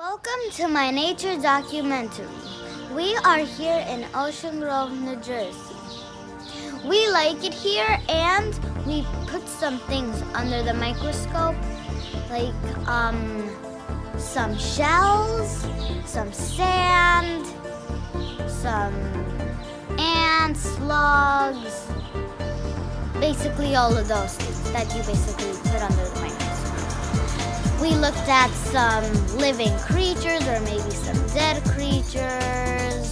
Welcome to my nature documentary. We are here in Ocean Grove, New Jersey. We like it here and we put some things under the microscope like some shells, some sand, some ants, slugs, basically all of those things that you basically put under the microscope. We looked at some living creatures or maybe some dead creatures.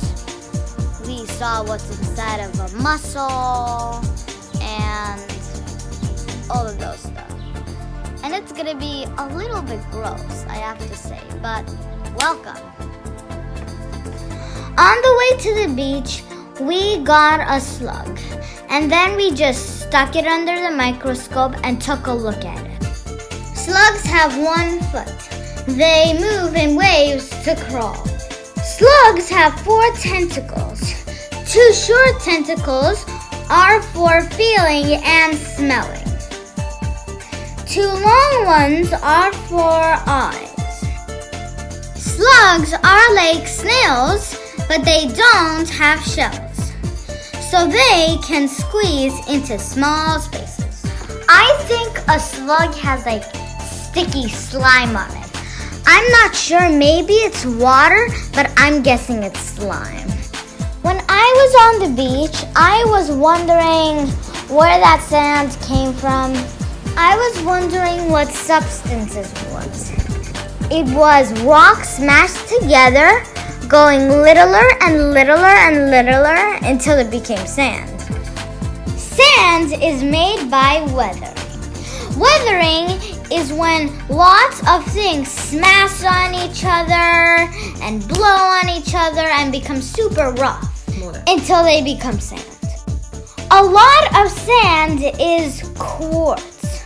We saw what's inside of a mussel and all of those stuff. And it's gonna be a little bit gross, I have to say, but welcome. On the way to the beach, we got a slug, and then we just stuck it under the microscope and took a look at it. Slugs have 1 foot. They move in waves to crawl. Slugs have 4 tentacles. 2 short tentacles are for feeling and smelling. 2 long ones are for eyes. Slugs are like snails, but they don't have shells, so they can squeeze into small spaces. I think a slug has like sticky slime on it. I'm not sure, maybe it's water, but I'm guessing it's slime. When I was on the beach, I was wondering where that sand came from. I was wondering what substances it was. It was rocks smashed together, going littler and littler and littler until it became sand. Sand is made by weathering. Weathering is when lots of things smash on each other and blow on each other and become super rough until they become sand. A lot of sand is quartz,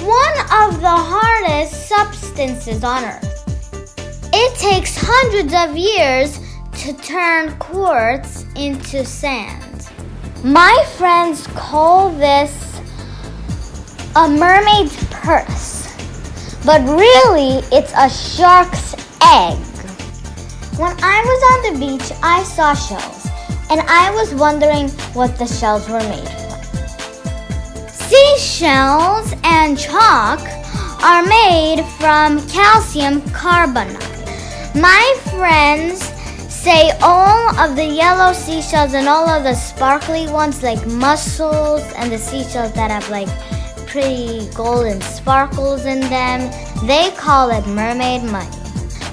one of the hardest substances on Earth. It takes hundreds of years to turn quartz into sand. My friends call this a mermaid's purse, but really it's a shark's egg. When I was on the beach, I saw shells, and I was wondering what the shells were made from. Seashells and chalk are made from calcium carbonate. My friends say all of the yellow seashells and all of the sparkly ones like mussels and the seashells that have like pretty golden sparkles in them, they call it mermaid money.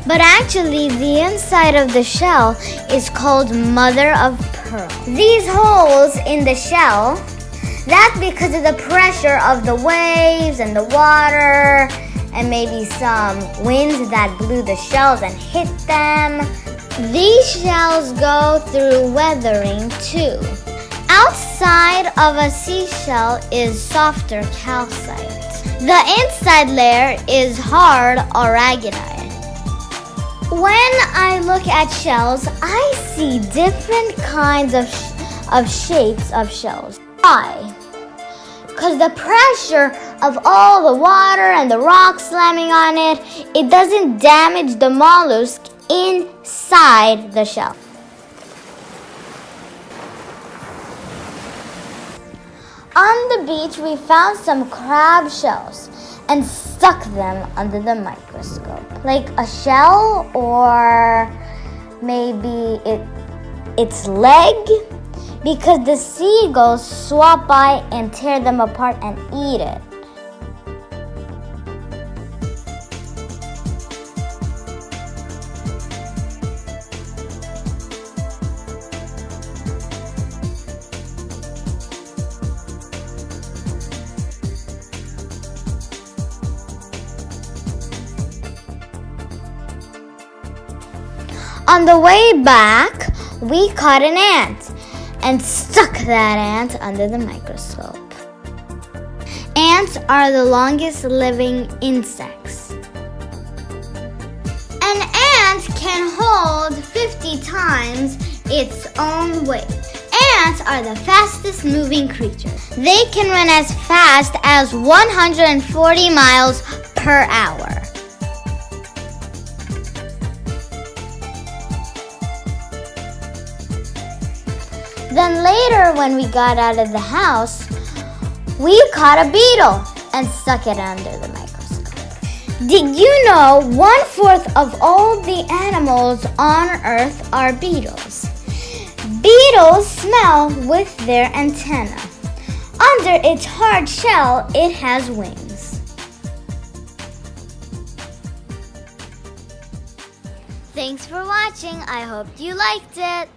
But actually the inside of the shell is called mother of pearl. These holes in the shell, that's because of the pressure of the waves and the water and maybe some winds that blew the shells and hit them. These shells go through weathering too. Outside of a seashell is softer calcite. The inside layer is hard aragonite. When I look at shells, I see different kinds of shapes of shells. Why? Because the pressure of all the water and the rocks slamming on it, it doesn't damage the mollusk inside the shell. On the beach, we found some crab shells and stuck them under the microscope. Like a shell or maybe its leg, because the seagulls swap by and tear them apart and eat it. On the way back, we caught an ant and stuck that ant under the microscope. Ants are the longest living insects. An ant can hold 50 times its own weight. Ants are the fastest moving creatures. They can run as fast as 140 miles per hour. Then later, when we got out of the house, we caught a beetle and stuck it under the microscope. Did you know 1/4 of all the animals on Earth are beetles? Beetles smell with their antenna. Under its hard shell, it has wings. Thanks for watching. I hope you liked it.